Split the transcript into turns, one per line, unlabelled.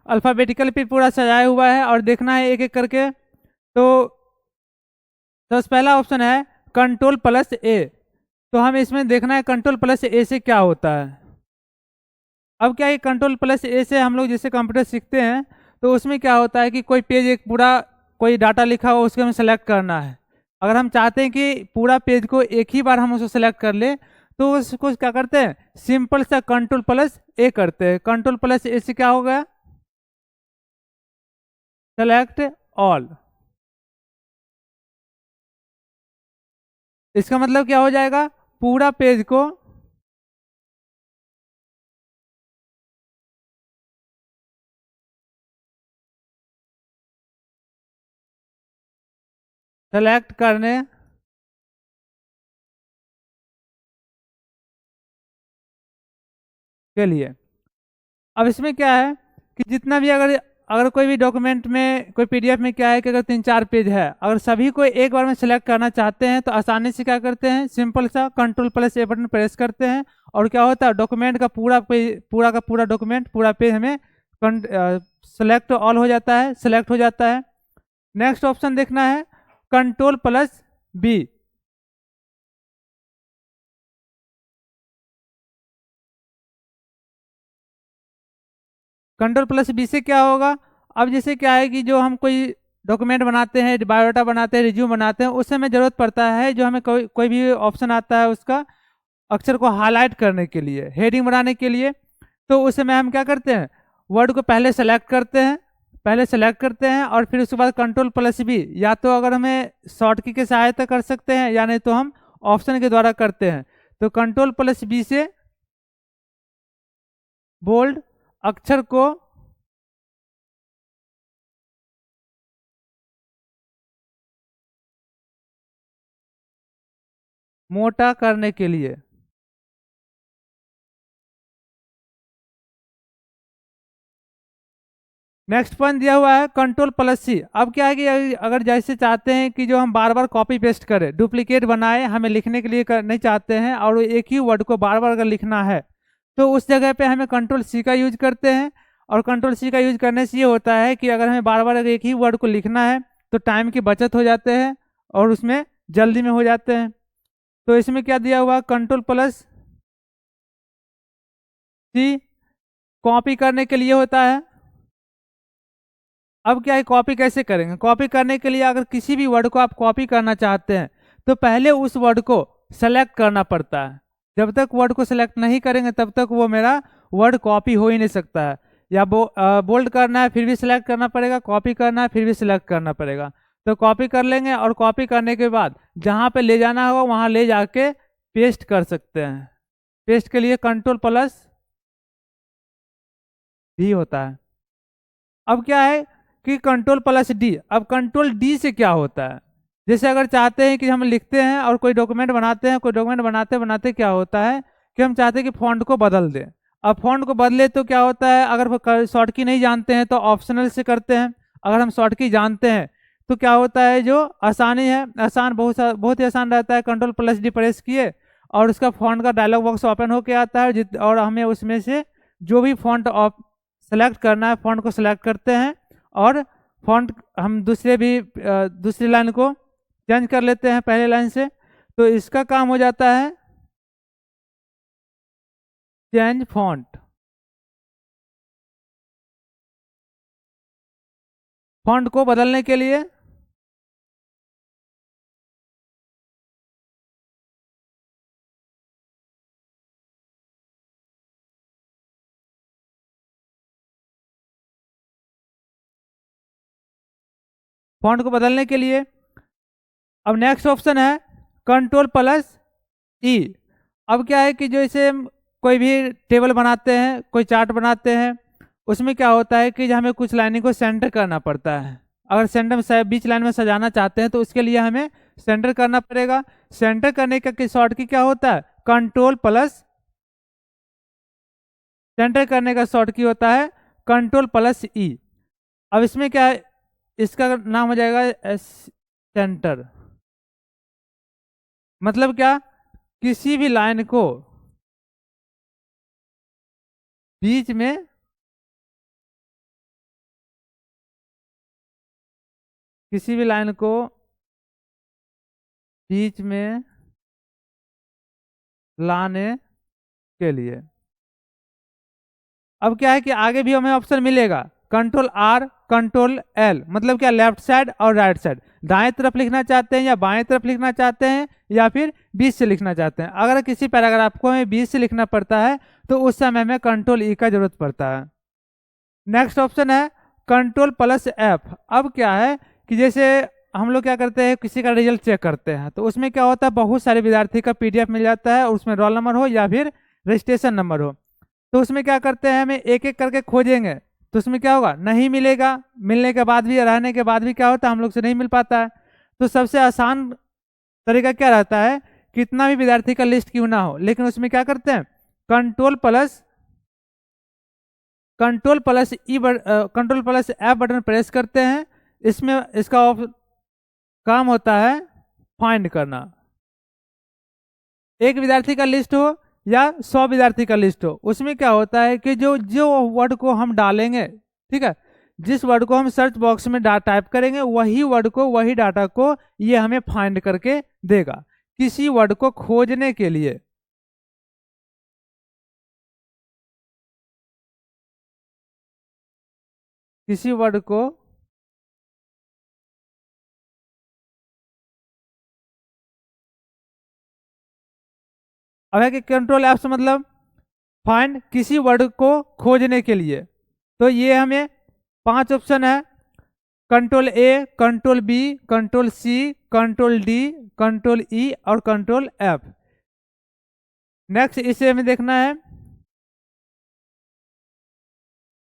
Alphabetical पे पूरा सजाया हुआ है और देखना है एक एक करके। तो सबसे पहला ऑप्शन है कंट्रोल+A। तो हमें इसमें देखना है कंट्रोल+A से क्या होता है। अब क्या है, कंट्रोल+A से हम लोग जैसे कंप्यूटर सीखते हैं तो उसमें क्या होता है कि कोई पेज एक पूरा कोई डाटा लिखा हो उसको हमें सेलेक्ट करना है। अगर हम चाहते हैं कि पूरा पेज को एक ही बार हम उसको सेलेक्ट कर ले तो उसको क्या करते हैं, सिंपल सा कंट्रोल+A करते हैं। कंट्रोल+A से क्या हो गया, सेलेक्ट ऑल। इसका मतलब क्या हो जाएगा, पूरा पेज को सेलेक्ट करने के लिए। अब इसमें क्या है कि जितना भी अगर अगर कोई भी डॉक्यूमेंट में कोई पीडीएफ में क्या है कि अगर 3-4 पेज है, अगर सभी को एक बार में सिलेक्ट करना चाहते हैं तो आसानी से क्या करते हैं, सिंपल सा कंट्रोल+A बटन प्रेस करते हैं और क्या होता है, डॉक्यूमेंट का पूरा पेज, पूरा का पूरा डॉक्यूमेंट, पूरा पेज हमें सेलेक्ट ऑल हो जाता है, सेलेक्ट हो जाता है। नेक्स्ट ऑप्शन देखना है कंट्रोल+B। कंट्रोल+B से क्या होगा, अब जैसे क्या है कि जो हम कोई डॉक्यूमेंट बनाते हैं, बायोडाटा बनाते हैं, रिज्यूम बनाते हैं, उस समय जरूरत पड़ता है जो हमें कोई भी ऑप्शन आता है उसका अक्षर को हाईलाइट करने के लिए, हेडिंग बनाने के लिए। तो उस समय हम क्या करते हैं, वर्ड को पहले सेलेक्ट करते हैं, पहले सेलेक्ट करते हैं और फिर उसके बाद कंट्रोल+B, या तो अगर हमें शॉर्ट की सहायता कर सकते हैं या नहीं तो हम ऑप्शन के द्वारा करते हैं। तो कंट्रोल+B से बोल्ड अक्षर को मोटा करने के लिए। नेक्स्ट पॉइंट दिया हुआ है कंट्रोल+C। अब क्या है कि अगर जैसे चाहते हैं कि जो हम बार बार कॉपी पेस्ट करें, डुप्लीकेट बनाए, हमें लिखने के लिए नहीं चाहते हैं और एक ही वर्ड को बार बार अगर लिखना है तो उस जगह पे हमें कंट्रोल+C का यूज करते हैं। और कंट्रोल+C का यूज करने से ये होता है कि अगर हमें बार बार अगर एक ही वर्ड को लिखना है तो टाइम की बचत हो जाते हैं और उसमें जल्दी में हो जाते हैं। तो इसमें क्या दिया हुआ, कंट्रोल+C कॉपी करने के लिए होता है। अब क्या है, कॉपी कैसे करेंगे, कॉपी करने के लिए अगर किसी भी वर्ड को आप कॉपी करना चाहते हैं तो पहले उस वर्ड को सेलेक्ट करना पड़ता है। जब तक वर्ड को सेलेक्ट नहीं करेंगे तब तक वो मेरा वर्ड कॉपी हो ही नहीं सकता है। या बोल्ड करना है फिर भी सिलेक्ट करना पड़ेगा, कॉपी करना है फिर भी सिलेक्ट करना पड़ेगा। तो कॉपी कर लेंगे और कॉपी करने के बाद जहाँ पे ले जाना होगा वहाँ ले जाके पेस्ट कर सकते हैं। पेस्ट के लिए कंट्रोल+V होता है। अब क्या है कि कंट्रोल+D। अब कंट्रोल+D से क्या होता है, जैसे अगर चाहते हैं कि हम लिखते हैं और कोई डॉक्यूमेंट बनाते हैं, कोई डॉक्यूमेंट बनाते बनाते क्या होता है कि हम चाहते हैं कि फॉन्ट को बदल दें। अब फॉन्ट को बदले तो क्या होता है, अगर वो शॉर्ट की नहीं जानते हैं तो ऑप्शनल से करते हैं। अगर हम शॉर्ट की जानते हैं तो क्या होता है, जो आसानी है, आसान बहुत ही आसान रहता है, कंट्रोल+D प्रेस किए और उसका फॉन्ट का डायलॉग बॉक्स ओपन होके आता है और हमें उसमें से जो भी फॉन्ट सेलेक्ट करना है फॉन्ट को सेलेक्ट करते हैं और फॉन्ट हम दूसरी लाइन को चेंज कर लेते हैं पहले लाइन से। तो इसका काम हो जाता है चेंज फॉन्ट। फॉन्ट को बदलने के लिए फॉन्ट को बदलने के लिए अब नेक्स्ट ऑप्शन है कंट्रोल+E। अब क्या है कि जैसे हम कोई भी टेबल बनाते हैं, कोई चार्ट बनाते हैं, उसमें क्या होता है कि हमें कुछ लाइनिंग को सेंटर करना पड़ता है। अगर सेंटर में बीच लाइन में सजाना चाहते हैं तो उसके लिए हमें सेंटर करना पड़ेगा। सेंटर करने का शॉर्ट की क्या होता है, कंट्रोल+, सेंटर करने का शॉर्ट की होता है कंट्रोल+E। अब इसमें क्या है, इसका नाम हो जाएगा सेंटर। मतलब क्या, किसी भी लाइन को बीच में किसी भी लाइन को बीच में लाने के लिए। अब क्या है कि आगे भी हमें ऑप्शन मिलेगा कंट्रोल आर कंट्रोल एल, मतलब क्या, लेफ्ट साइड और राइट साइड, दाएं तरफ लिखना चाहते हैं या बाएं तरफ लिखना चाहते हैं या फिर बीच से लिखना चाहते हैं। अगर किसी पैराग्राफ को हमें बीच से लिखना पड़ता है तो उस समय हमें कंट्रोल ई का जरूरत पड़ता है। नेक्स्ट ऑप्शन है कंट्रोल प्लस एफ। अब क्या है कि जैसे हम लोग क्या करते हैं, किसी का रिजल्ट चेक करते हैं तो उसमें क्या होता है, बहुत सारे विद्यार्थी का पीडीएफ मिल जाता है और उसमें रोल नंबर हो या फिर रजिस्ट्रेशन नंबर हो। तो उसमें क्या करते हैं, हमें एक एक करके खोजेंगे तो उसमें क्या होगा, नहीं मिलेगा, मिलने के बाद भी, रहने के बाद भी क्या होता है, हम लोग से नहीं मिल पाता है। तो सबसे आसान तरीका क्या रहता है, कितना भी विद्यार्थी का लिस्ट क्यों ना हो, लेकिन उसमें क्या करते हैं, control plus F button press करते हैं। इसमें इसका काम होता है फाइंड करना। एक विद्यार्थी का लिस्ट हो या 100 विद्यार्थी का लिस्ट हो, उसमें क्या होता है कि जो जो वर्ड को हम डालेंगे, ठीक है, जिस वर्ड को हम सर्च बॉक्स में टाइप करेंगे वही वर्ड को, वही डाटा को ये हमें फाइंड करके देगा। किसी वर्ड को खोजने के लिए किसी वर्ड को अब है कि कंट्रोल एफ से मतलब फाइंड, किसी वर्ड को खोजने के लिए। तो ये हमें 5 ऑप्शन है, control A, control B, control C, control D, control E और कंट्रोल एफ। नेक्स्ट इसे हमें देखना है